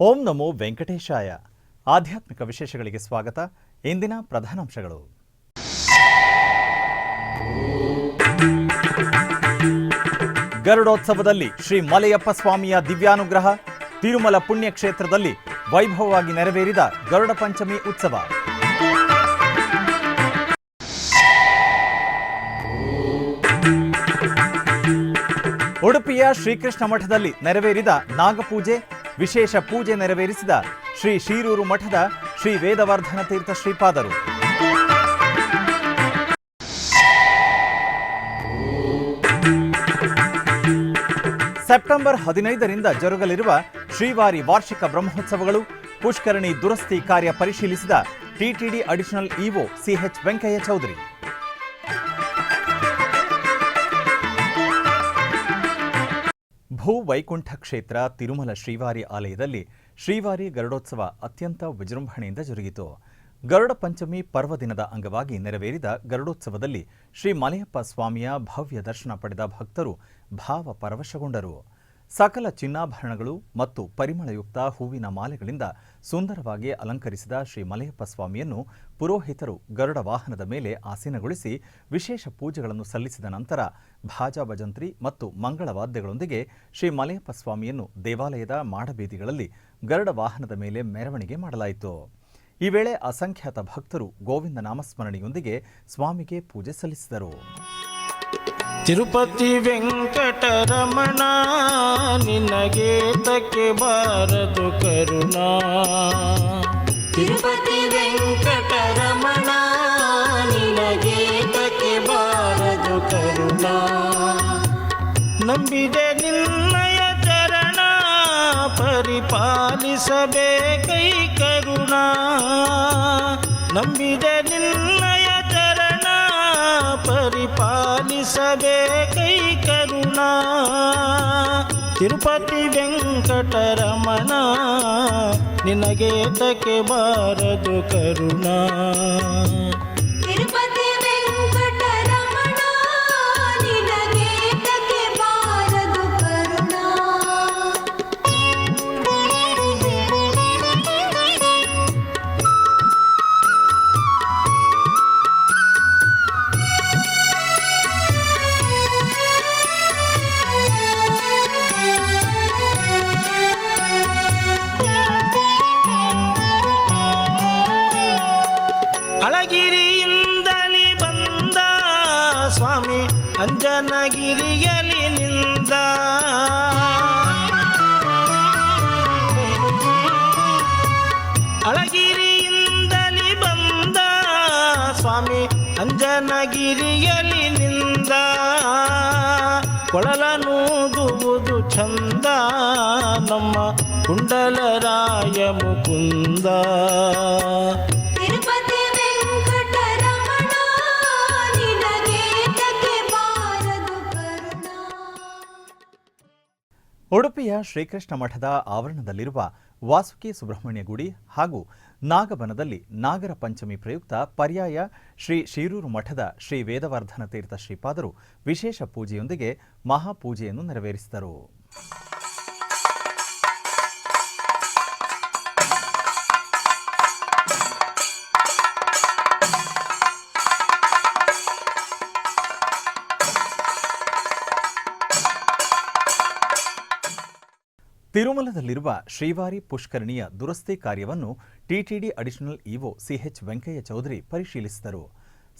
ಓಂ ನಮೋ ವೆಂಕಟೇಶಾಯ. ಆಧ್ಯಾತ್ಮಿಕ ವಿಶೇಷಗಳಿಗೆ ಸ್ವಾಗತ. ಇಂದಿನ ಪ್ರಧಾನಾಂಶಗಳು. ಗರುಡೋತ್ಸವದಲ್ಲಿ ಶ್ರೀ ಮಲಯಪ್ಪ ಸ್ವಾಮಿಯ ದಿವ್ಯಾನುಗ್ರಹ. ತಿರುಮಲ ಪುಣ್ಯಕ್ಷೇತ್ರದಲ್ಲಿ ವೈಭವವಾಗಿ ನೆರವೇರಿದ ಗರುಡ ಪಂಚಮಿ ಉತ್ಸವ. ಉಡುಪಿಯ ಶ್ರೀಕೃಷ್ಣ ಮಠದಲ್ಲಿ ನೆರವೇರಿದ ನಾಗಪೂಜೆ. ವಿಶೇಷ ಪೂಜೆ ನೆರವೇರಿಸಿದ ಶ್ರೀ ಶೀರೂರು ಮಠದ ಶ್ರೀ ವೇದವರ್ಧನ ತೀರ್ಥ ಶ್ರೀಪಾದರು. ಸೆಪ್ಟೆಂಬರ್ 15ರಿಂದ ಜರುಗಲಿರುವ ಶ್ರೀವಾರಿ ವಾರ್ಷಿಕ ಬ್ರಹ್ಮೋತ್ಸವಗಳು. ಪುಷ್ಕರಣಿ ದುರಸ್ತಿ ಕಾರ್ಯ ಪರಿಶೀಲಿಸಿದ TTD additional EO CH Venkaiah Chowdary. ಭೂ ವೈಕುಂಠ ಕ್ಷೇತ್ರ ತಿರುಮಲ ಶ್ರೀವಾರಿ ಆಲಯದಲ್ಲಿ ಶ್ರೀವಾರಿ ಗರುಡೋತ್ಸವ ಅತ್ಯಂತ ವಿಜೃಂಭಣೆಯಿಂದ ಜರುಗಿತು. ಗರುಡ ಪಂಚಮಿ ಪರ್ವದಿನದ ಅಂಗವಾಗಿ ನೆರವೇರಿದ ಗರುಡೋತ್ಸವದಲ್ಲಿ ಶ್ರೀ ಮಲಯಪ್ಪ ಸ್ವಾಮಿಯ ಭವ್ಯ ದರ್ಶನ ಪಡೆದ ಭಕ್ತರು ಭಾವ ಪರವಶಗೊಂಡರು. ಸಕಲ ಚಿನ್ನಾಭರಣಗಳು ಮತ್ತು ಪರಿಮಳಯುಕ್ತ ಹೂವಿನ ಮಾಲೆಗಳಿಂದ ಸುಂದರವಾಗಿ ಅಲಂಕರಿಸಿದ ಶ್ರೀ ಮಲಯಪ್ಪ ಸ್ವಾಮಿಯನ್ನು ಪುರೋಹಿತರು ಗರುಡ ವಾಹನದ ಮೇಲೆ ಆಸೀನಗೊಳಿಸಿ ವಿಶೇಷ ಪೂಜೆಗಳನ್ನು ಸಲ್ಲಿಸಿದ ನಂತರ ಭಾಜಾ ಭಜಂತ್ರಿ ಮತ್ತು ಮಂಗಳವಾದ್ಯಗಳೊಂದಿಗೆ ಶ್ರೀ ಮಲಯಪ್ಪ ಸ್ವಾಮಿಯನ್ನು ದೇವಾಲಯದ ಮಾಡಬೀದಿಗಳಲ್ಲಿ ಗರುಡ ವಾಹನದ ಮೇಲೆ ಮೆರವಣಿಗೆ ಮಾಡಲಾಯಿತು. ಈ ವೇಳೆ ಅಸಂಖ್ಯಾತ ಭಕ್ತರು ಗೋವಿಂದ ನಾಮಸ್ಮರಣೆಯೊಂದಿಗೆ ಸ್ವಾಮಿಗೆ ಪೂಜೆ ಸಲ್ಲಿಸಿದರು. ತಿರುಪತಿ ವೆಂಕಟರಮಣ ನಿನಗೆ ತಕ್ಕೆ ಬಾರದು ಕರುಣಾ. ತಿರುಪತಿ ವೆಂಕಟರಮಣ ನಿನಗೆ ತಕ್ಕೆ ಬಾರದು ಕರುಣಾ. ನಂಬಿದೆ ನಿನ್ನಯ ಚರಣ ಪರಿಪಾಲಿಸಬೇಕೈ ಕರುಣಾ. ನಂಬಿದೆ ನಿನ್ನಯ ಚರಣ ಪರಿಪಾಲಿಸಬೇಕೈ ಕರುಣಾ. ತಿರುಪತಿ ವೆಂಕಟರಮಣ ನಿನಗೆ ತಕ್ಕೆ ಬಾರದು ಕರುಣಾ. ಅಳಗಿರಿಯಿಂದಲಿ ಬಂದ ಸ್ವಾಮಿ ಅಂಜನಗಿರಿಯಲಿ ನಿಂದ. ಅಳಗಿರಿಯಿಂದಲಿ ಬಂದ ಸ್ವಾಮಿ ಅಂಜನಗಿರಿಯಲಿ ನಿಂದ. ಕೊಳಲನೂದುವುದು ಚಂದ ನಮ್ಮ ಕುಂಡಲರಾಯ ಮುಕುಂದ. ಉಡುಪಿಯ ಶ್ರೀಕೃಷ್ಣ ಮಠದ ಆವರಣದಲ್ಲಿರುವ ವಾಸುಕಿ ಸುಬ್ರಹ್ಮಣ್ಯ ಗುಡಿ ಹಾಗೂ ನಾಗಬನದಲ್ಲಿ ನಾಗರ ಪಂಚಮಿ ಪ್ರಯುಕ್ತ ಪರ್ಯಾಯ ಶ್ರೀ ಶೀರೂರು ಮಠದ ಶ್ರೀ ವೇದವರ್ಧನ ತೀರ್ಥ ಶ್ರೀಪಾದರು ವಿಶೇಷ ಪೂಜೆಯೊಂದಿಗೆ ಮಹಾಪೂಜೆಯನ್ನು ನೆರವೇರಿಸಿದರು. ತಿರುಮಲದಲ್ಲಿರುವ ಶ್ರೀವಾರಿ ಪುಷ್ಕರಣಿಯ ದುರಸ್ತಿ ಕಾರ್ಯವನ್ನು TTD additional EO CH Venkaiah Chowdary ಪರಿಶೀಲಿಸಿದರು.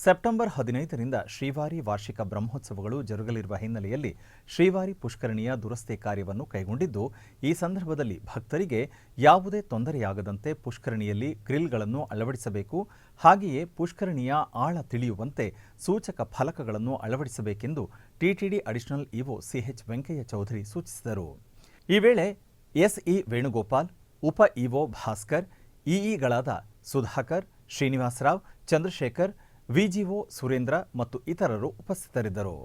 ಸೆಪ್ಟೆಂಬರ್ 15ರಿಂದ ಶ್ರೀವಾರಿ ವಾರ್ಷಿಕ ಬ್ರಹ್ಮೋತ್ಸವಗಳು ಜರುಗಲಿರುವ ಹಿನ್ನೆಲೆಯಲ್ಲಿ ಶ್ರೀವಾರಿ ಪುಷ್ಕರಣಿಯ ದುರಸ್ತಿ ಕಾರ್ಯವನ್ನು ಕೈಗೊಂಡಿದ್ದು, ಈ ಸಂದರ್ಭದಲ್ಲಿ ಭಕ್ತರಿಗೆ ಯಾವುದೇ ತೊಂದರೆಯಾಗದಂತೆ ಪುಷ್ಕರಣಿಯಲ್ಲಿ ಗ್ರಿಲ್ಗಳನ್ನು ಅಳವಡಿಸಬೇಕು. ಹಾಗೆಯೇ ಪುಷ್ಕರಣಿಯ ಆಳ ತಿಳಿಯುವಂತೆ ಸೂಚಕ ಫಲಕಗಳನ್ನು ಅಳವಡಿಸಬೇಕೆಂದು TTD additional EO CH Venkaiah Chowdary ಸೂಚಿಸಿದರು. ಈ ವೇಳೆ ಎಸ್ಇ ವೇಣುಗೋಪಾಲ್, ಉಪ ಇಒ ಭಾಸ್ಕರ್, ಇಇಗಳಾದ ಸುಧಾಕರ್, ಶ್ರೀನಿವಾಸರಾವ್, ಚಂದ್ರಶೇಖರ್, ವಿಜಿಒ ಸುರೇಂದ್ರ ಮತ್ತು ಇತರರು ಉಪಸ್ಥಿತರಿದ್ದರು.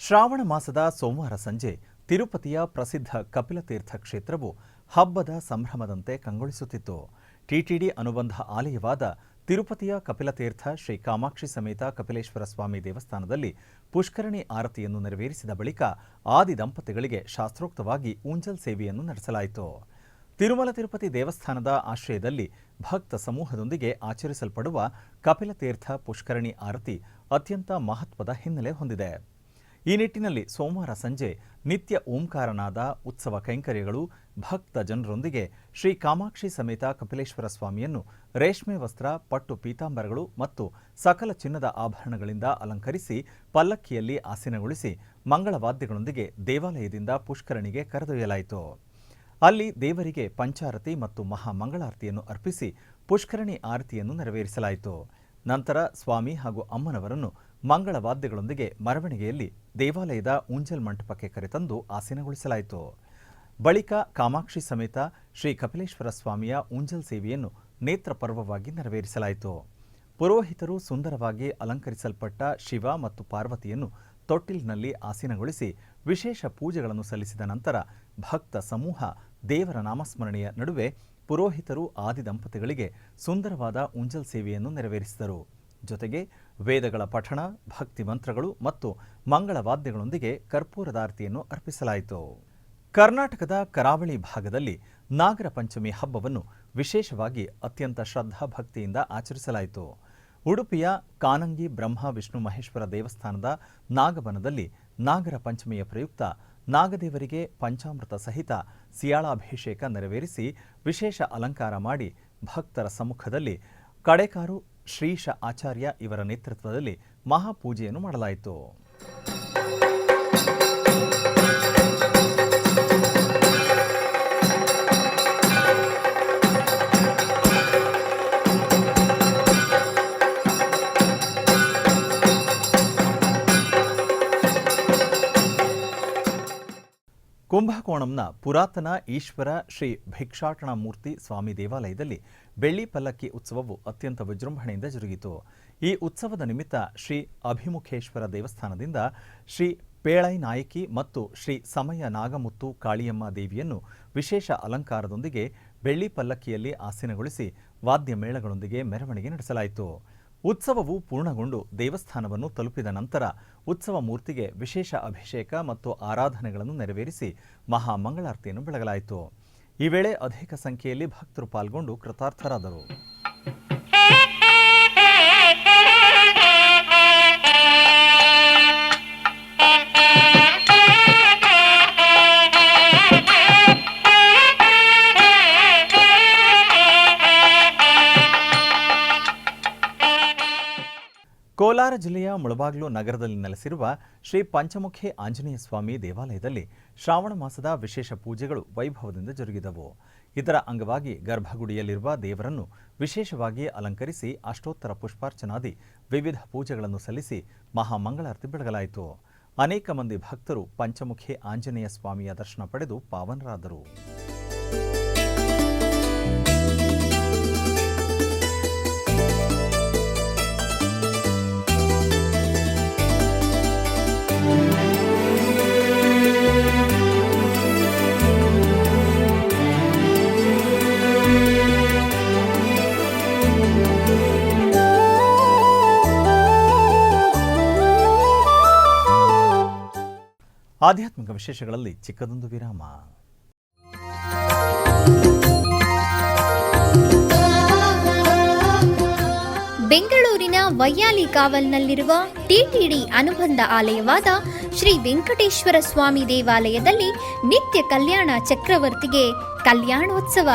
ಶ್ರಾವಣ ಮಾಸದ ಸೋಮವಾರ ಸಂಜೆ ತಿರುಪತಿಯ ಪ್ರಸಿದ್ಧ ಕಪಿಲತೀರ್ಥ ಕ್ಷೇತ್ರವು ಹಬ್ಬದ ಸಂಭ್ರಮದಂತೆ ಕಂಗೊಳಿಸುತ್ತಿತ್ತು. ಟಿಟಿಡಿ ಅನುಬಂಧ ಆಲಯವಾದ ತಿರುಪತಿಯ ಕಪಿಲತೀರ್ಥ ಶ್ರೀ ಕಾಮಾಕ್ಷಿ ಸಮೇತ ಕಪಿಲೇಶ್ವರ ಸ್ವಾಮಿ ದೇವಸ್ಥಾನದಲ್ಲಿ ಪುಷ್ಕರಣಿ ಆರತಿಯನ್ನು ನೆರವೇರಿಸಿದ ಬಳಿಕ ಆದಿ ದಂಪತಿಗಳಿಗೆ ಶಾಸ್ತ್ರೋಕ್ತವಾಗಿ ಊಂಜಲ್ ಸೇವೆಯನ್ನು ನಡೆಸಲಾಯಿತು. ತಿರುಮಲ ತಿರುಪತಿ ದೇವಸ್ಥಾನದ ಆಶ್ರಯದಲ್ಲಿ ಭಕ್ತ ಸಮೂಹದೊಂದಿಗೆ ಆಚರಿಸಲ್ಪಡುವ ಕಪಿಲತೀರ್ಥ ಪುಷ್ಕರಣಿ ಆರತಿ ಅತ್ಯಂತ ಮಹತ್ವದ ಹಿನ್ನೆಲೆ ಹೊಂದಿದೆ. ಈ ನಿಟ್ಟಿನಲ್ಲಿ ಸೋಮವಾರ ಸಂಜೆ ನಿತ್ಯ ಓಂಕಾರನಾದ ಉತ್ಸವ ಕೈಂಕರ್ಯಗಳು ಭಕ್ತ ಜನರೊಂದಿಗೆ ಶ್ರೀ ಕಾಮಾಕ್ಷಿ ಸಮೇತ ಕಪಿಲೇಶ್ವರ ಸ್ವಾಮಿಯನ್ನು ರೇಷ್ಮೆ ವಸ್ತ್ರ, ಪಟ್ಟು ಪೀತಾಂಬರಗಳು ಮತ್ತು ಸಕಲ ಚಿನ್ನದ ಆಭರಣಗಳಿಂದ ಅಲಂಕರಿಸಿ ಪಲ್ಲಕ್ಕಿಯಲ್ಲಿ ಆಸೀನಗೊಳಿಸಿ ಮಂಗಳವಾದ್ಯಗಳೊಂದಿಗೆ ದೇವಾಲಯದಿಂದ ಪುಷ್ಕರಣಿಗೆ ಕರೆದೊಯ್ಯಲಾಯಿತು. ಅಲ್ಲಿ ದೇವರಿಗೆ ಪಂಚಾರತಿ ಮತ್ತು ಮಹಾಮಂಗಳಾರತಿಯನ್ನು ಅರ್ಪಿಸಿ ಪುಷ್ಕರಣಿ ಆರತಿಯನ್ನು ನೆರವೇರಿಸಲಾಯಿತು. ನಂತರ ಸ್ವಾಮಿ ಹಾಗೂ ಅಮ್ಮನವರನ್ನು ಮಂಗಳವಾದ್ಯಗಳೊಂದಿಗೆ ಮೆರವಣಿಗೆಯಲ್ಲಿ ದೇವಾಲಯದ ಊಂಜಲ್ ಮಂಟಪಕ್ಕೆ ಕರೆತಂದು ಆಸೀನಗೊಳಿಸಲಾಯಿತು. ಬಳಿಕ ಕಾಮಾಕ್ಷಿ ಸಮೇತ ಶ್ರೀ ಕಪಿಲೇಶ್ವರ ಸ್ವಾಮಿಯ ಊಂಜಲ್ ಸೇವೆಯನ್ನು ನೇತ್ರ ಪರ್ವವಾಗಿ ನೆರವೇರಿಸಲಾಯಿತು. ಪುರೋಹಿತರು ಸುಂದರವಾಗಿ ಅಲಂಕರಿಸಲ್ಪಟ್ಟ ಶಿವ ಮತ್ತು ಪಾರ್ವತಿಯನ್ನು ತೊಟ್ಟಿಲಿನಲ್ಲಿ ಆಸೀನಗೊಳಿಸಿ ವಿಶೇಷ ಪೂಜೆಗಳನ್ನು ಸಲ್ಲಿಸಿದ ನಂತರ ಭಕ್ತ ಸಮೂಹ ದೇವರ ನಾಮಸ್ಮರಣೆಯ ನಡುವೆ ಪುರೋಹಿತರು ಆದಿ ದಂಪತಿಗಳಿಗೆ ಸುಂದರವಾದ ಊಂಜಲ್ ಸೇವೆಯನ್ನು ನೆರವೇರಿಸಿದರು. ಜೊತೆಗೆ ವೇದಗಳ ಪಠಣ, ಭಕ್ತಿ ಮಂತ್ರಗಳು ಮತ್ತು ಮಂಗಳವಾದ್ಯಗಳೊಂದಿಗೆ ಕರ್ಪೂರದಾರತಿಯನ್ನು ಅರ್ಪಿಸಲಾಯಿತು. ಕರ್ನಾಟಕದ ಕರಾವಳಿ ಭಾಗದಲ್ಲಿ ನಾಗರ ಪಂಚಮಿ ಹಬ್ಬವನ್ನು ವಿಶೇಷವಾಗಿ ಅತ್ಯಂತ ಶ್ರದ್ಧಾಭಕ್ತಿಯಿಂದ ಆಚರಿಸಲಾಯಿತು. ಉಡುಪಿಯ ಕಾನಂಗಿ ಬ್ರಹ್ಮ ವಿಷ್ಣು ಮಹೇಶ್ವರ ದೇವಸ್ಥಾನದ ನಾಗವನದಲ್ಲಿ ನಾಗರ ಪಂಚಮಿಯ ಪ್ರಯುಕ್ತ ನಾಗದೇವರಿಗೆ ಪಂಚಾಮೃತ ಸಹಿತ ಸಿಯಾಳಾಭಿಷೇಕ ನೆರವೇರಿಸಿ ವಿಶೇಷ ಅಲಂಕಾರ ಮಾಡಿ ಭಕ್ತರ ಸಮ್ಮುಖದಲ್ಲಿ ಕಡೆಕಾರು ಶ್ರೀಶ ಆಚಾರ್ಯ ಇವರ ನೇತೃತ್ವದಲ್ಲಿ ಮಹಾಪೂಜೆಯನ್ನು ಮಾಡಲಾಯಿತು. ಕುಂಭಕೋಣಂನ ಪುರಾತನ ಈಶ್ವರ ಶ್ರೀ ಭಿಕ್ಷಾಟನ ಮೂರ್ತಿ ಸ್ವಾಮಿ ದೇವಾಲಯದಲ್ಲಿ ಬೆಳ್ಳಿ ಪಲ್ಲಕ್ಕಿ ಉತ್ಸವವು ಅತ್ಯಂತ ವಿಜೃಂಭಣೆಯಿಂದ ಜರುಗಿತು. ಈ ಉತ್ಸವದ ನಿಮಿತ್ತ ಶ್ರೀ ಅಭಿಮುಖೇಶ್ವರ ದೇವಸ್ಥಾನದಿಂದ ಶ್ರೀ ಪೇಳೈ ನಾಯಕಿ ಮತ್ತು ಶ್ರೀ ಸಮಯ ನಾಗಮುತ್ತು ಕಾಳಿಯಮ್ಮ ದೇವಿಯನ್ನು ವಿಶೇಷ ಅಲಂಕಾರದೊಂದಿಗೆ ಬೆಳ್ಳಿ ಪಲ್ಲಕ್ಕಿಯಲ್ಲಿ ಆಸೀನಗೊಳಿಸಿ ವಾದ್ಯ ಮೇಳಗಳೊಂದಿಗೆ ಮೆರವಣಿಗೆ ನಡೆಸಲಾಯಿತು. ಉತ್ಸವವು ಪೂರ್ಣಗೊಂಡು ದೇವಸ್ಥಾನವನ್ನು ತಲುಪಿದ ನಂತರ ಉತ್ಸವ ಮೂರ್ತಿಗೆ ವಿಶೇಷ ಅಭಿಷೇಕ ಮತ್ತು ಆರಾಧನೆಗಳನ್ನು ನೆರವೇರಿಸಿ ಮಹಾಮಂಗಳಾರತಿಯನ್ನು ಬೆಳಗಲಾಯಿತು. ಈ ವೇಳೆ ಅಧಿಕ ಸಂಖ್ಯೆಯಲ್ಲಿ ಭಕ್ತರು ಪಾಲ್ಗೊಂಡು ಕೃತಾರ್ಥರಾದರು. ಕೋಲಾರ ಜಿಲ್ಲೆಯ ಮುಳಬಾಗಿಲು ನಗರದಲ್ಲಿ ನೆಲೆಸಿರುವ ಶ್ರೀ ಪಂಚಮುಖಿ ಆಂಜನೇಯ ಸ್ವಾಮಿ ದೇವಾಲಯದಲ್ಲಿ ಶ್ರಾವಣ ಮಾಸದ ವಿಶೇಷ ಪೂಜೆಗಳು ವೈಭವದಿಂದ ಜರುಗಿದವು. ಇದರ ಅಂಗವಾಗಿ ಗರ್ಭಗುಡಿಯಲ್ಲಿರುವ ದೇವರನ್ನು ವಿಶೇಷವಾಗಿ ಅಲಂಕರಿಸಿ ಅಷ್ಟೋತ್ತರ ಪುಷ್ಪಾರ್ಚನಾದಿ ವಿವಿಧ ಪೂಜೆಗಳನ್ನು ಸಲ್ಲಿಸಿ ಮಹಾಮಂಗಳಾರತಿ ಬೆಳಗಲಾಯಿತು. ಅನೇಕ ಮಂದಿ ಭಕ್ತರು ಪಂಚಮುಖಿ ಆಂಜನೇಯ ಸ್ವಾಮಿಯ ದರ್ಶನ ಪಡೆದು ಪಾವನರಾದರು. ಆಧ್ಯಾತ್ಮಿಕ ವಿಶೇಷಗಳಲ್ಲಿ ಚಿಕ್ಕದೊಂದು ವಿರಾಮ. ಬೆಂಗಳೂರಿನ ವೈಯಾಲಿ ಕಾವಲ್ನಲ್ಲಿರುವ ಟಿಟಿಡಿ ಅನುಬಂಧ ಆಲಯವಾದ ಶ್ರೀ ವೆಂಕಟೇಶ್ವರ ಸ್ವಾಮಿ ದೇವಾಲಯದಲ್ಲಿ ನಿತ್ಯ ಕಲ್ಯಾಣ ಚಕ್ರವರ್ತಿಗೆ ಕಲ್ಯಾಣೋತ್ಸವ.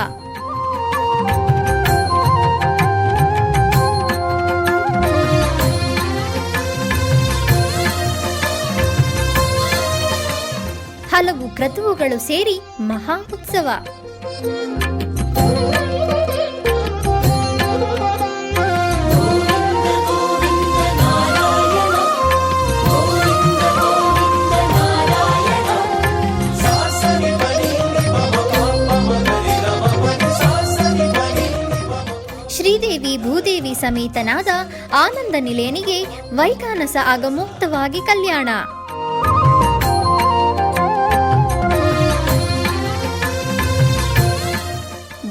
ಹಲವು ಕ್ರತುವುಗಳು ಸೇರಿ ಮಹಾ ಉತ್ಸವ. ಶ್ರೀದೇವಿ ಭೂದೇವಿ ಸಮೇತನಾದ ಆನಂದ ನಿಲಯನಿಗೆ ವೈಖಾನಸ ಆಗಮೋಕ್ತವಾಗಿ ಕಲ್ಯಾಣ.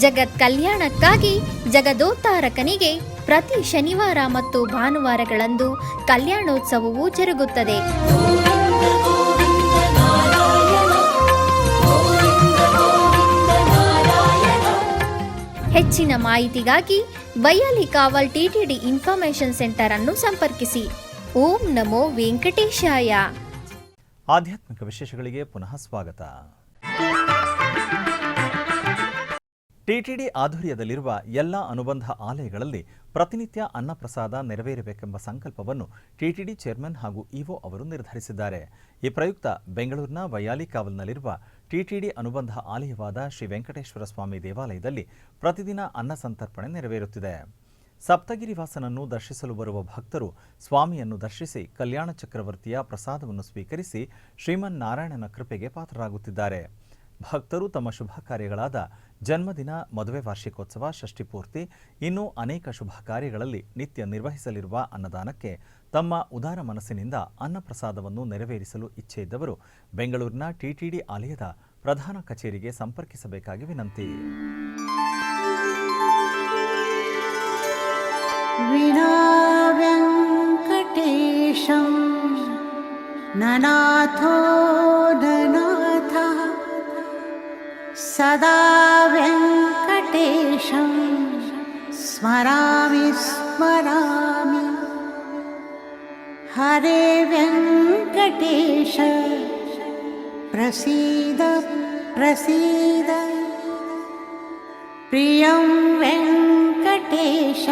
ಜಗತ್ ಕಲ್ಯಾಣಕ್ಕಾಗಿ ಜಗದೋತ್ತಾರಕನಿಗೆ ಪ್ರತಿ ಶನಿವಾರ ಮತ್ತು ಭಾನುವಾರಗಳಂದು ಕಲ್ಯಾಣೋತ್ಸವವು ಜರುಗುತ್ತದೆ. ಹೆಚ್ಚಿನ ಮಾಹಿತಿಗಾಗಿ ಬಯ್ಯಾಲಿ ಕಾವಲ್ ಟಿಟಿಡಿ ಇನ್ಫಾರ್ಮೇಷನ್ ಸೆಂಟರ್ ಅನ್ನು ಸಂಪರ್ಕಿಸಿ. ಓಂ ನಮೋ ವೆಂಕಟೇಶಾಯ. ಆಧ್ಯಾತ್ಮಿಕ ವಿಶೇಷಗಳಿಗೆ ಪುನಃ ಸ್ವಾಗತ. ಟಿಟಿಡಿ ಆಧ್ವರ್ಯದಲ್ಲಿರುವ ಎಲ್ಲ ಅನುಬಂಧ ಆಲಯಗಳಲ್ಲಿ ಪ್ರತಿನಿತ್ಯ ಅನ್ನಪ್ರಸಾದ ನೆರವೇರಬೇಕೆಂಬ ಸಂಕಲ್ಪವನ್ನು ಟಿಟಿಡಿ ಚೇರ್ಮನ್ ಹಾಗೂ ಇಒ ಅವರು ನಿರ್ಧರಿಸಿದ್ದಾರೆ. ಈ ಪ್ರಯುಕ್ತ ಬೆಂಗಳೂರಿನ ವೈಯಾಲಿ ಕಾವಲ್ನಲ್ಲಿರುವ ಟಿಟಿಡಿ ಅನುಬಂಧ ಆಲಯವಾದ ಶ್ರೀ ವೆಂಕಟೇಶ್ವರ ಸ್ವಾಮಿ ದೇವಾಲಯದಲ್ಲಿ ಪ್ರತಿದಿನ ಅನ್ನ ಸಂತರ್ಪಣೆ ನೆರವೇರುತ್ತಿದೆ. ಸಪ್ತಗಿರಿವಾಸನನ್ನು ದರ್ಶಿಸಲು ಬರುವ ಭಕ್ತರು ಸ್ವಾಮಿಯನ್ನು ದರ್ಶಿಸಿ ಕಲ್ಯಾಣ ಚಕ್ರವರ್ತಿಯ ಪ್ರಸಾದವನ್ನು ಸ್ವೀಕರಿಸಿ ಶ್ರೀಮನ್ನಾರಾಯಣನ ಕೃಪೆಗೆ ಪಾತ್ರರಾಗುತ್ತಿದ್ದಾರೆ. ಭಕ್ತರು ತಮ್ಮ ಶುಭ ಕಾರ್ಯಗಳಾದ ಜನ್ಮದಿನ, ಮದುವೆ ವಾರ್ಷಿಕೋತ್ಸವ, ಷಷ್ಠಿಪೂರ್ತಿ, ಇನ್ನೂ ಅನೇಕ ಶುಭ ಕಾರ್ಯಗಳಲ್ಲಿ ನಿತ್ಯ ನಿರ್ವಹಿಸಲಿರುವ ಅನ್ನದಾನಕ್ಕೆ ತಮ್ಮ ಉದಾರ ಮನಸ್ಸಿನಿಂದ ಅನ್ನಪ್ರಸಾದವನ್ನು ನೆರವೇರಿಸಲು ಇಚ್ಛೆ ಇದ್ದವರು ಬೆಂಗಳೂರಿನ ಟಿಟಿಡಿ ಆಲಯದ ಪ್ರಧಾನ ಕಚೇರಿಗೆ ಸಂಪರ್ಕಿಸಬೇಕಾಗಿ ವಿನಂತಿ. ವಿನಾ ವೆಂಕಟೇಶಂ ನನಾಥೋ ನನಾಥಃ ಸದಾ ವೆಂಕಟೇಶಂ ಸ್ಮರಾಮಿ ಸ್ಮರಾಮಿ. ಹರೇ ವೆಂಕಟೇಶ ಪ್ರಸೀದ ಪ್ರಸೀದ. ಪ್ರಿಯಂ ವೆಂಕಟೇಶ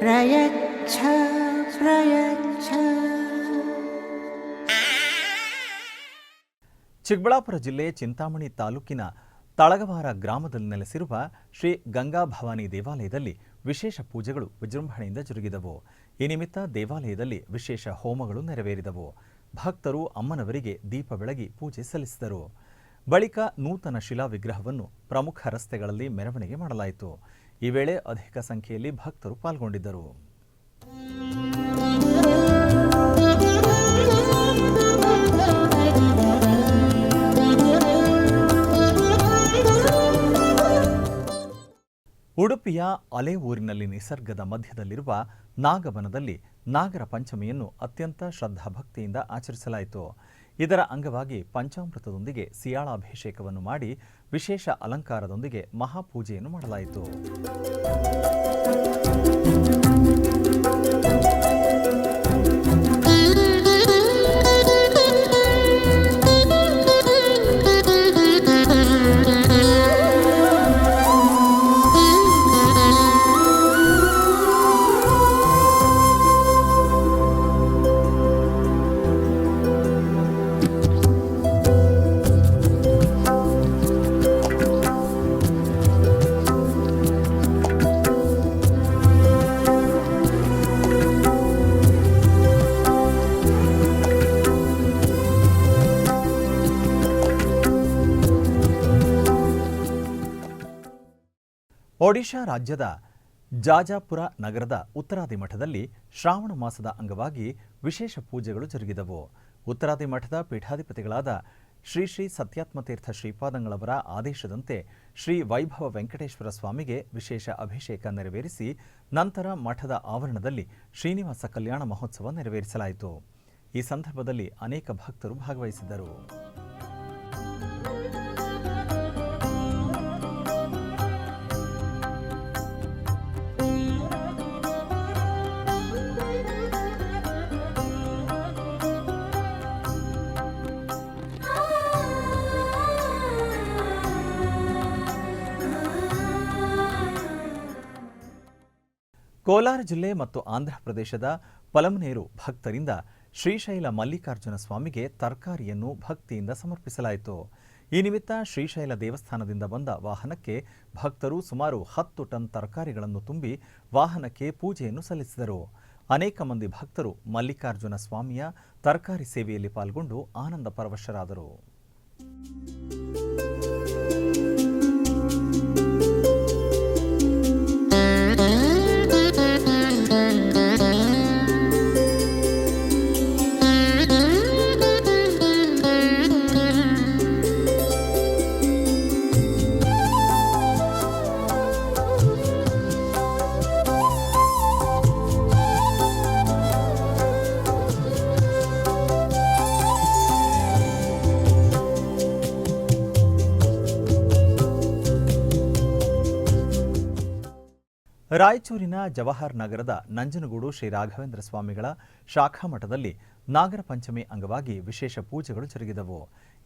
ಪ್ರಯಚ್ಛ ಪ್ರಯಚ್ಛ. ಚಿಕ್ಕಬಳ್ಳಾಪುರ ಜಿಲ್ಲೆ ಚಿಂತಾಮಣಿ ತಾಲೂಕಿನ ತಳಗವಾರ ಗ್ರಾಮದಲ್ಲಿ ನೆಲೆಸಿರುವ ಶ್ರೀ ಗಂಗಾ ಭವಾನಿ ದೇವಾಲಯದಲ್ಲಿ ವಿಶೇಷ ಪೂಜೆಗಳು ವಿಜೃಂಭಣೆಯಿಂದ ಜರುಗಿದವು. ಈ ನಿಮಿತ್ತ ದೇವಾಲಯದಲ್ಲಿ ವಿಶೇಷ ಹೋಮಗಳು ನೆರವೇರಿದವು. ಭಕ್ತರು ಅಮ್ಮನವರಿಗೆ ದೀಪ ಬೆಳಗಿ ಪೂಜೆ ಸಲ್ಲಿಸಿದರು. ಬಳಿಕ ನೂತನ ಶಿಲಾ ವಿಗ್ರಹವನ್ನು ಪ್ರಮುಖ ರಸ್ತೆಗಳಲ್ಲಿ ಮೆರವಣಿಗೆ ಮಾಡಲಾಯಿತು. ಈ ವೇಳೆ ಅಧಿಕ ಸಂಖ್ಯೆಯಲ್ಲಿ ಭಕ್ತರು ಪಾಲ್ಗೊಂಡಿದ್ದರು. ಉಡುಪಿಯ ಅಲೆ ಊರಿನಲ್ಲಿ ನಿಸರ್ಗದ ಮಧ್ಯದಲ್ಲಿರುವ ನಾಗವನದಲ್ಲಿ ನಾಗರ ಪಂಚಮಿಯನ್ನು ಅತ್ಯಂತ ಶ್ರದ್ಧಾಭಕ್ತಿಯಿಂದ ಆಚರಿಸಲಾಯಿತು. ಇದರ ಅಂಗವಾಗಿ ಪಂಚಾಮೃತದೊಂದಿಗೆ ಸಿಯಾಳಾಭಿಷೇಕವನ್ನು ಮಾಡಿ ವಿಶೇಷ ಅಲಂಕಾರದೊಂದಿಗೆ ಮಹಾಪೂಜೆಯನ್ನು ಮಾಡಲಾಯಿತು. ಒಡಿಶಾ ರಾಜ್ಯದ ಜಾಜಾಪುರ ನಗರದ ಉತ್ತರಾದಿ ಮಠದಲ್ಲಿ ಶ್ರಾವಣ ಮಾಸದ ಅಂಗವಾಗಿ ವಿಶೇಷ ಪೂಜೆಗಳು ಜರುಗಿದವು. ಉತ್ತರಾದಿ ಮಠದ ಪೀಠಾಧಿಪತಿಗಳಾದ ಶ್ರೀ ಶ್ರೀ ಸತ್ಯಾತ್ಮತೀರ್ಥ ಶ್ರೀಪಾದಂಗಳವರ ಆದೇಶದಂತೆ ಶ್ರೀ ವೈಭವ ವೆಂಕಟೇಶ್ವರ ಸ್ವಾಮಿಗೆ ವಿಶೇಷ ಅಭಿಷೇಕ ನೆರವೇರಿಸಿ ನಂತರ ಮಠದ ಆವರಣದಲ್ಲಿ ಶ್ರೀನಿವಾಸ ಕಲ್ಯಾಣ ಮಹೋತ್ಸವ ನೆರವೇರಿಸಲಾಯಿತು. ಈ ಸಂದರ್ಭದಲ್ಲಿ ಅನೇಕ ಭಕ್ತರು ಭಾಗವಹಿಸಿದ್ದರು. ಕೋಲಾರ ಜಿಲ್ಲೆ ಮತ್ತು ಆಂಧ್ರಪ್ರದೇಶದ ಪಲಮನೇರು ಭಕ್ತರಿಂದ ಶ್ರೀಶೈಲ ಮಲ್ಲಿಕಾರ್ಜುನ ಸ್ವಾಮಿಗೆ ತರಕಾರಿಯನ್ನು ಭಕ್ತಿಯಿಂದ ಸಮರ್ಪಿಸಲಾಯಿತು. ಈ ನಿಮಿತ್ತ ಶ್ರೀಶೈಲ ದೇವಸ್ಥಾನದಿಂದ ಬಂದ ವಾಹನಕ್ಕೆ ಭಕ್ತರು ಸುಮಾರು 10 ಟನ್ ತರಕಾರಿಗಳನ್ನು ತುಂಬಿ ವಾಹನಕ್ಕೆ ಪೂಜೆಯನ್ನು ಸಲ್ಲಿಸಿದರು. ಅನೇಕ ಮಂದಿ ಭಕ್ತರು ಮಲ್ಲಿಕಾರ್ಜುನ ಸ್ವಾಮಿಯ ತರಕಾರಿ ಸೇವೆಯಲ್ಲಿ ಪಾಲ್ಗೊಂಡು ಆನಂದ ಪರವಶರಾದರು. ರಾಯಚೂರಿನ ಜವಾಹರ್ ನಗರದ ನಂಜನಗೂಡು ಶ್ರೀ ರಾಘವೇಂದ್ರ ಸ್ವಾಮಿಗಳ ಶಾಖಾ ಮಠದಲ್ಲಿ ನಾಗರ ಪಂಚಮಿ ಅಂಗವಾಗಿ ವಿಶೇಷ ಪೂಜೆಗಳು ಜರುಗಿದವು.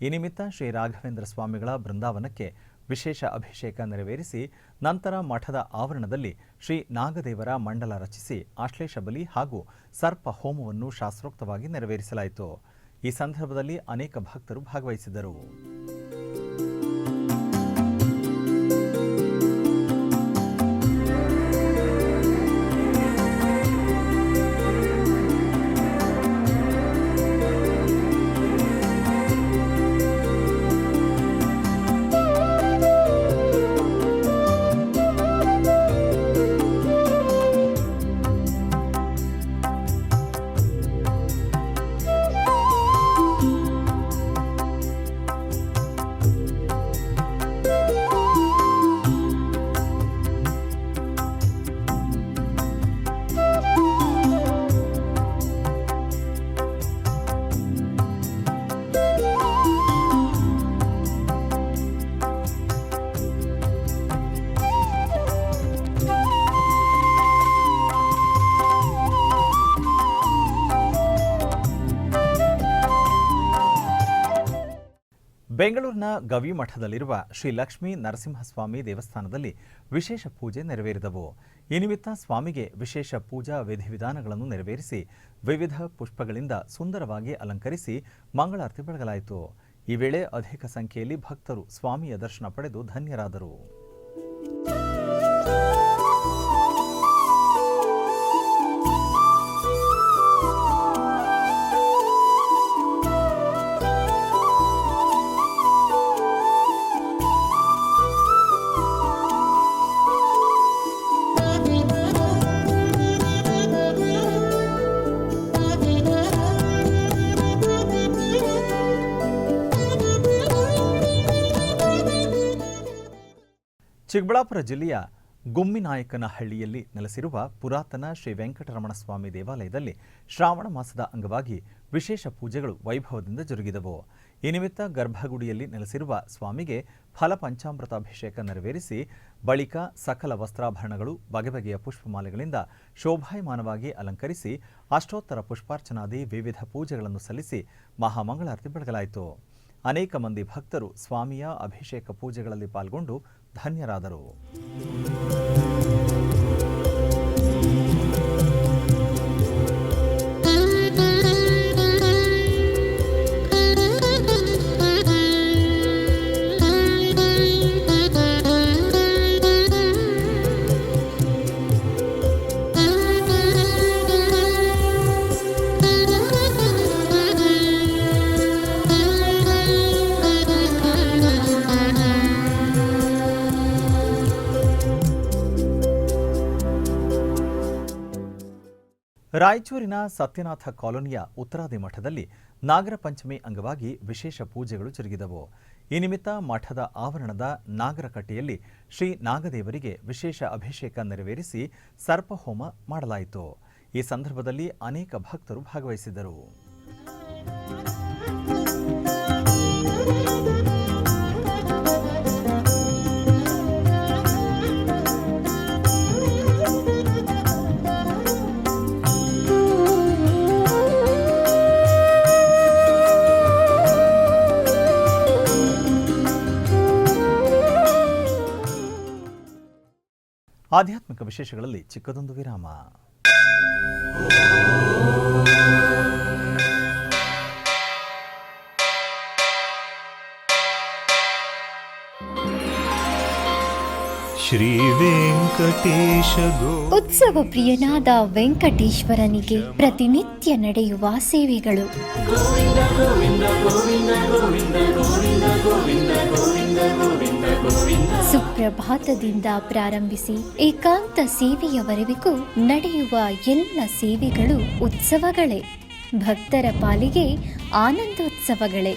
ಈ ನಿಮಿತ್ತ ಶ್ರೀ ರಾಘವೇಂದ್ರ ಸ್ವಾಮಿಗಳ ಬೃಂದಾವನಕ್ಕೆ ವಿಶೇಷ ಅಭಿಷೇಕ ನೆರವೇರಿಸಿ ನಂತರ ಮಠದ ಆವರಣದಲ್ಲಿ ಶ್ರೀ ನಾಗದೇವರ ಮಂಡಲ ರಚಿಸಿ ಆಶ್ಲೇಷ ಬಲಿ ಹಾಗೂ ಸರ್ಪ ಹೋಮವನ್ನು ಶಾಸ್ತ್ರೋಕ್ತವಾಗಿ ನೆರವೇರಿಸಲಾಯಿತು. ಈ ಸಂದರ್ಭದಲ್ಲಿ ಅನೇಕ ಭಕ್ತರು ಭಾಗವಹಿಸಿದ್ದರು. ಬೆಂಗಳೂರಿನ ಗವಿಮಠದಲ್ಲಿರುವ ಶ್ರೀ ಲಕ್ಷ್ಮೀ ನರಸಿಂಹಸ್ವಾಮಿ ದೇವಸ್ಥಾನದಲ್ಲಿ ವಿಶೇಷ ಪೂಜೆ ನೆರವೇರಿದವು. ಈ ನಿಮಿತ್ತ ಸ್ವಾಮಿಗೆ ವಿಶೇಷ ಪೂಜಾ ವಿಧಿವಿಧಾನಗಳನ್ನು ನೆರವೇರಿಸಿ ವಿವಿಧ ಪುಷ್ಪಗಳಿಂದ ಸುಂದರವಾಗಿ ಅಲಂಕರಿಸಿ ಮಂಗಳಾರತಿ ಬೆಳಗಲಾಯಿತು. ಈ ವೇಳೆ ಅಧಿಕ ಸಂಖ್ಯೆಯಲ್ಲಿ ಭಕ್ತರು ಸ್ವಾಮಿಯ ದರ್ಶನ ಪಡೆದು ಧನ್ಯರಾದರು. ಚಿಕ್ಕಬಳ್ಳಾಪುರ ಜಿಲ್ಲೆಯ ಗುಮ್ಮಿನಾಯಕನಹಳ್ಳಿಯಲ್ಲಿ ನೆಲೆಸಿರುವ ಪುರಾತನ ಶ್ರೀ ವೆಂಕಟರಮಣ ಸ್ವಾಮಿ ದೇವಾಲಯದಲ್ಲಿ ಶ್ರಾವಣ ಮಾಸದ ಅಂಗವಾಗಿ ವಿಶೇಷ ಪೂಜೆಗಳು ವೈಭವದಿಂದ ಜರುಗಿದವು. ಈ ನಿಮಿತ್ತ ಗರ್ಭಗುಡಿಯಲ್ಲಿ ನೆಲೆಸಿರುವ ಸ್ವಾಮಿಗೆ ಫಲಪಂಚಾಮೃತಾಭಿಷೇಕ ನೆರವೇರಿಸಿ ಬಳಿಕ ಸಕಲ ವಸ್ತ್ರಾಭರಣಗಳು ಬಗೆ ಬಗೆಯ ಪುಷ್ಪಮಾಲೆಗಳಿಂದ ಶೋಭಾಯಮಾನವಾಗಿ ಅಲಂಕರಿಸಿ ಅಷ್ಟೋತ್ತರ ಪುಷ್ಪಾರ್ಚನಾದಿ ವಿವಿಧ ಪೂಜೆಗಳನ್ನು ಸಲ್ಲಿಸಿ ಮಹಾಮಂಗಳಾರತಿ ಬೆಳಗಲಾಯಿತು. ಅನೇಕ ಮಂದಿ ಭಕ್ತರು ಸ್ವಾಮಿಯ ಅಭಿಷೇಕ ಪೂಜೆಗಳಲ್ಲಿ ಪಾಲ್ಗೊಂಡು ಧನ್ಯರಾದರು. ರಾಯಚೂರಿನ ಸತ್ಯನಾಥ ಕಾಲೋನಿಯ ಉತ್ತರಾದಿ ಮಠದಲ್ಲಿ ನಾಗರ ಪಂಚಮಿ ಅಂಗವಾಗಿ ವಿಶೇಷ ಪೂಜೆಗಳು ಜರುಗಿದವು. ಈ ನಿಮಿತ್ತ ಮಠದ ಆವರಣದ ನಾಗರಕಟ್ಟೆಯಲ್ಲಿ ಶ್ರೀ ನಾಗದೇವರಿಗೆ ವಿಶೇಷ ಅಭಿಷೇಕ ನೆರವೇರಿಸಿ ಸರ್ಪಹೋಮ ಮಾಡಲಾಯಿತು. ಈ ಸಂದರ್ಭದಲ್ಲಿ ಅನೇಕ ಭಕ್ತರು ಭಾಗವಹಿಸಿದ್ದರು. ಆಧ್ಯಾತ್ಮಿಕ ವಿಶೇಷಗಳಲ್ಲಿ ಚಿಕ್ಕದೊಂದು ವಿರಾಮ. ಶ್ರೀ ವೆಂಕಟೇಶ ಉತ್ಸವ ಪ್ರಿಯನಾದ ವೆಂಕಟೇಶ್ವರನಿಗೆ ಪ್ರತಿನಿತ್ಯ ನಡೆಯುವ ಸೇವೆಗಳು. ಸುಪ್ರಭಾತದಿಂದ ಪ್ರಾರಂಭಿಸಿ ಏಕಾಂತ ಸೇವೆಯವರೆಗೂ ನಡೆಯುವ ಎಲ್ಲ ಸೇವೆಗಳು ಉತ್ಸವಗಳೇ. ಭಕ್ತರ ಪಾಲಿಗೆ ಆನಂದೋತ್ಸವಗಳೇ.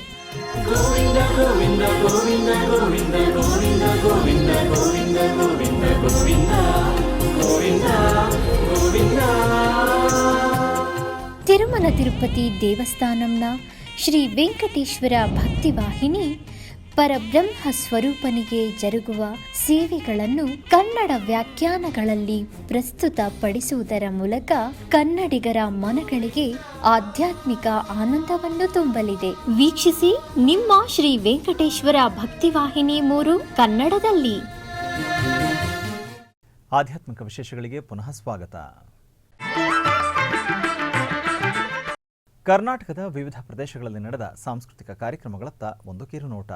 ತಿರುಮಲ ತಿರುಪತಿ ದೇವಸ್ಥಾನಂನ ಶ್ರೀ ವೆಂಕಟೇಶ್ವರ ಭಕ್ತಿವಾಹಿನಿ ಪರಬ್ರಹ್ಮ ಸ್ವರೂಪನಿಗೆ ಜರುಗುವ ಸೇವೆಗಳನ್ನು ಕನ್ನಡ ವ್ಯಾಖ್ಯಾನಗಳಲ್ಲಿ ಪ್ರಸ್ತುತಪಡಿಸುವುದರ ಮೂಲಕ ಕನ್ನಡಿಗರ ಮನಗಳಿಗೆ ಆಧ್ಯಾತ್ಮಿಕ ಆನಂದವನ್ನು ತುಂಬಲಿದೆ. ವೀಕ್ಷಿಸಿ ನಿಮ್ಮ ಶ್ರೀ ವೆಂಕಟೇಶ್ವರ ಭಕ್ತಿವಾಹಿನಿ 3 ಕನ್ನಡದಲ್ಲಿ. ಆಧ್ಯಾತ್ಮಿಕ ವಿಶೇಷಗಳಿಗೆ ಪುನಃ ಸ್ವಾಗತ. ಕರ್ನಾಟಕದ ವಿವಿಧ ಪ್ರದೇಶಗಳಲ್ಲಿ ನಡೆದ ಸಾಂಸ್ಕೃತಿಕ ಕಾರ್ಯಕ್ರಮಗಳತ್ತ ಒಂದು ಕಿರುನೋಟ.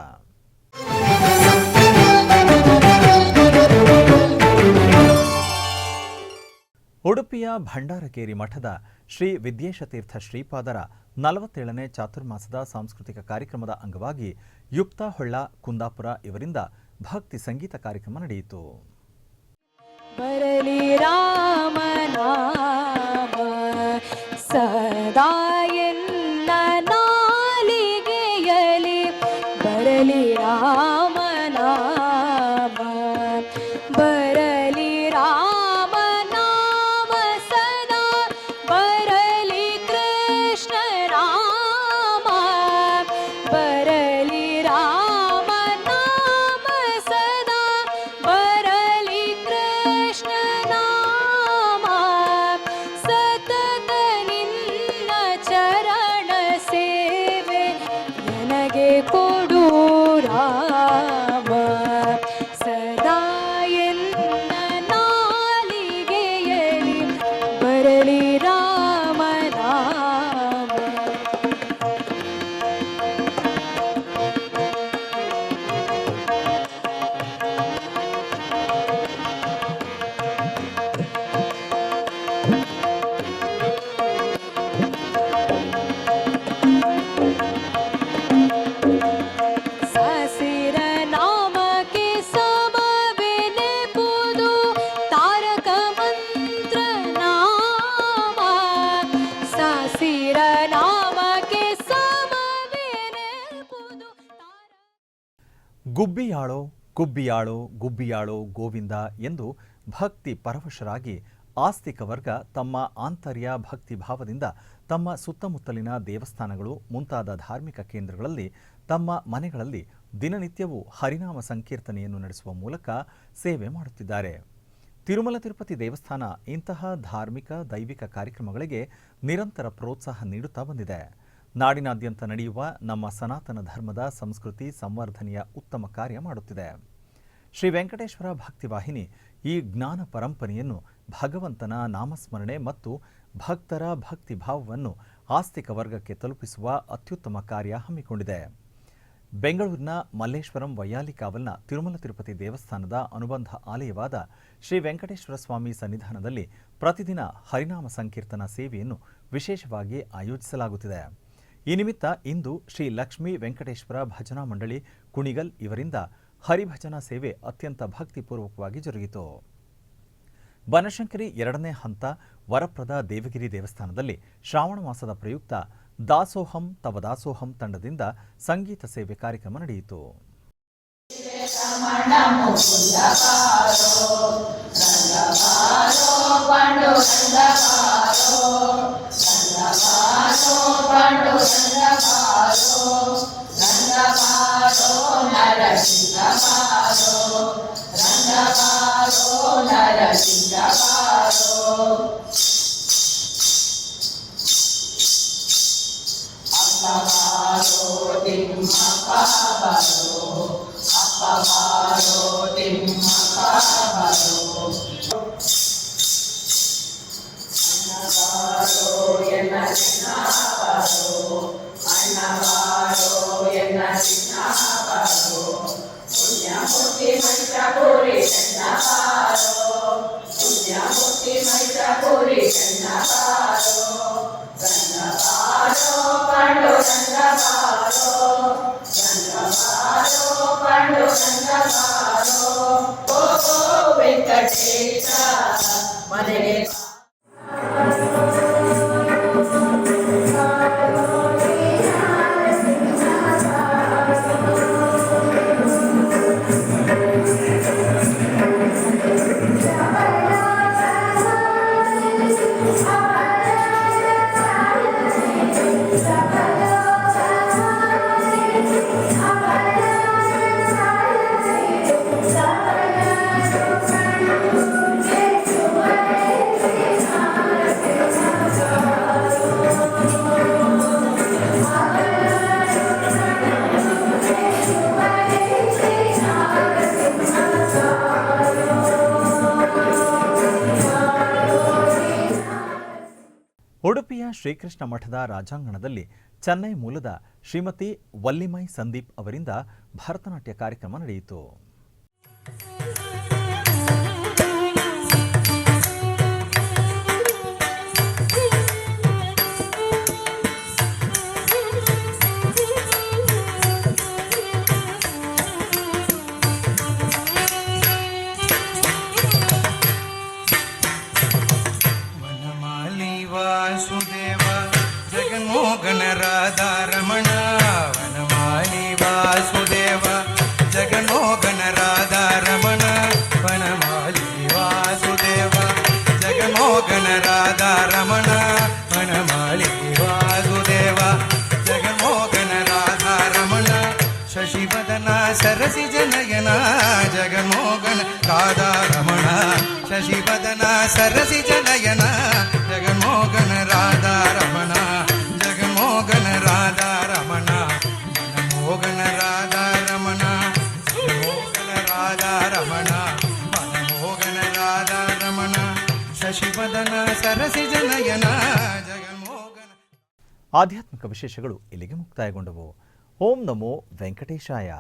ಉಡುಪಿಯ ಭಂಡಾರಕೇರಿ ಮಠದ ಶ್ರೀ ವಿದ್ಯೇಶತೀರ್ಥ ಶ್ರೀಪಾದರ 47ನೇ ಚಾತುರ್ಮಾಸದ ಸಾಂಸ್ಕೃತಿಕ ಕಾರ್ಯಕ್ರಮದ ಅಂಗವಾಗಿ ಯುಕ್ತ ಹೊಳ್ಳ ಕುಂದಾಪುರ ಇವರಿಂದ ಭಕ್ತಿ ಸಂಗೀತ ಕಾರ್ಯಕ್ರಮ ನಡೆಯಿತು. ಬರಲಿ ರಾಮನಾಮ ಸದಾ ಎನ್ನ ನಾಲಿಗೆಯಲಿ, ಬರಲಿ ರಾಮನಾಮ, ಬರಲಿ ರಾಮನಾಮ ಸದಾ, ಬರಲಿ ಕೃಷ್ಣ ರಾಮ, ಬರಲಿ ರಾಮನಾಮ ಸದಾ, ಬರಲಿ ಕೃಷ್ಣ ನಾಮ, ಸತತ ನಿನ್ನ ಚರಣ ಸೇವೆ ನನಗೆ ಕೊಡು ರಾಮ, ಸದಾ ಎನ್ನ ನಾಲಿಗೆಯಲಿ ಬರಲಿ ರಾಮ ನಾಮ. ಸಸಿರ ನಾಮಕ್ಕೆ ಸಮವೆನೆಪುದು ತಾರಕ ಮಂತ್ರ ನಾಮ, ಸಸಿರ ನಾಮಕ್ಕೆ ಸಮವೆನೆಪುದು ಗುಬ್ಬಿಯಾಳೋ ಗುಬ್ಬಿಯಾಳೋ ಗುಬ್ಬಿಯಾಳೋ ಗೋವಿಂದ ಎಂದು ಭಕ್ತಿ ಪರವಶರಾಗಿ ಆಸ್ತಿಕ ವರ್ಗ ತಮ್ಮ ಆಂತರ್ಯ ಭಕ್ತಿ ಭಾವದಿಂದ ತಮ್ಮ ಸುತ್ತಮುತ್ತಲಿನ ದೇವಸ್ಥಾನಗಳು ಮುಂತಾದ ಧಾರ್ಮಿಕ ಕೇಂದ್ರಗಳಲ್ಲಿ ತಮ್ಮ ಮನೆಗಳಲ್ಲಿ ದಿನನಿತ್ಯವೂ ಹರಿನಾಮ ಸಂಕೀರ್ತನೆಯನ್ನು ನಡೆಸುವ ಮೂಲಕ ಸೇವೆ ಮಾಡುತ್ತಿದ್ದಾರೆ. ತಿರುಮಲ ತಿರುಪತಿ ದೇವಸ್ಥಾನ ಇಂತಹ ಧಾರ್ಮಿಕ ದೈವಿಕ ಕಾರ್ಯಕ್ರಮಗಳಿಗೆ ನಿರಂತರ ಪ್ರೋತ್ಸಾಹ ನೀಡುತ್ತಾ ಬಂದಿದೆ. ನಾಡಿನಾದ್ಯಂತ ನಡೆಯುವ ನಮ್ಮ ಸನಾತನ ಧರ್ಮದ ಸಂಸ್ಕೃತಿ ಸಂವರ್ಧನೆಯ ಉತ್ತಮ ಕಾರ್ಯ ಮಾಡುತ್ತಿದೆ. ಶ್ರೀ ವೆಂಕಟೇಶ್ವರ ಭಕ್ತಿವಾಹಿನಿ ಈ ಜ್ಞಾನ ಪರಂಪರೆಯನ್ನು ಭಗವಂತನ ನಾಮಸ್ಮರಣೆ ಮತ್ತು ಭಕ್ತರ ಭಕ್ತಿ ಭಾವವನ್ನು ಆಸ್ತಿಕ ವರ್ಗಕ್ಕೆ ತಲುಪಿಸುವ ಅತ್ಯುತ್ತಮ ಕಾರ್ಯ ಹಮ್ಮಿಕೊಂಡಿದೆ. ಬೆಂಗಳೂರಿನ ಮಲ್ಲೇಶ್ವರಂ ವೈಯಾಲಿಕಾವಲ್ನ ತಿರುಮಲ ತಿರುಪತಿ ದೇವಸ್ಥಾನದ ಅನುಬಂಧ ಆಲಯವಾದ ಶ್ರೀ ವೆಂಕಟೇಶ್ವರ ಸ್ವಾಮಿ ಸನ್ನಿಧಾನದಲ್ಲಿ ಪ್ರತಿದಿನ ಹರಿನಾಮ ಸಂಕೀರ್ತನಾ ಸೇವೆಯನ್ನು ವಿಶೇಷವಾಗಿ ಆಯೋಜಿಸಲಾಗುತ್ತಿದೆ. ಈ ನಿಮಿತ್ತ ಇಂದು ಶ್ರೀ ಲಕ್ಷ್ಮೀ ವೆಂಕಟೇಶ್ವರ ಭಜನಾ ಮಂಡಳಿ ಕುಣಿಗಲ್ ಇವರಿಂದ ಹರಿಭಜನಾ ಸೇವೆ ಅತ್ಯಂತ ಭಕ್ತಿಪೂರ್ವಕವಾಗಿ ಜರುಗಿತು. ಬನಶಂಕರಿ 2ನೇ ಹಂತ ವರಪ್ರದ ದೇವಗಿರಿ ದೇವಸ್ಥಾನದಲ್ಲಿ ಶ್ರಾವಣ ಮಾಸದ ಪ್ರಯುಕ್ತ ದಾಸೋಹಂ ತವ ದಾಸೋಹಂ ತಂಡದಿಂದ ಸಂಗೀತ ಸೇವೆ ಕಾರ್ಯಕ್ರಮ ನಡೆಯಿತು. ಉಡುಪಿಯ ಶ್ರೀಕೃಷ್ಣ ಮಠದ ರಾಜಾಂಗಣದಲ್ಲಿ ಚೆನ್ನೈ ಮೂಲದ ಶ್ರೀಮತಿ ವಲ್ಲಿಮೈ ಸಂದೀಪ್ ಅವರಿಂದ ಭರತನಾಟ್ಯ ಕಾರ್ಯಕ್ರಮ ನಡೆಯಿತು. ವಾಸುದೇವ ಜಗನ್ಮೋಹನ ರಾಧಾ ರಮಣ ವನಮಾಲಿ ವಾಸುದೇವ ಜಗನ್ಮೋಹನ ರಾಧಾ ರಮಣ ವನಮಾಲಿ ವಾಸುದೇವ ಜಗನ್ಮೋಹನ ರಾಧಾ ರಮಣ ವನಮಾಲಿ ವಾಸುದೇವ ಜಗನ್ಮೋಹನ ರಾಧಾ ರಮಣ ಶಶಿವದನ ಸರಸಿ ಜನಯನ ಜಗನ್ಮೋಹನ ರಾಧಾ ರಮಣ ಶಶಿವದನ ಸರಸಿ ಜನಯನ ಜಗನ್ಮೋಹನ ರಾಧಾ ರಮಣ ಜಗನ್ಮೋಹನ ರಾಧಾ ರಮಣ ಮನಮೋಹನ ರಾಧಾ ರಮಣ ಮನಮೋಹನ ರಾಧಾ ರಮಣ ಮನಮೋಹನ ರಾಧಾ ರಮಣ ಶಶಿವದನ ಸರಸಿ ಜನಯನ ಜಗನ್ಮೋಹನ. ಆಧ್ಯಾತ್ಮಿಕ ವಿಶೇಷಗಳು ಇಲ್ಲಿಗೆ ಮುಕ್ತಾಯಗೊಂಡವು. ಓಂ ನಮೋ ವೆಂಕಟೇಶಾಯ.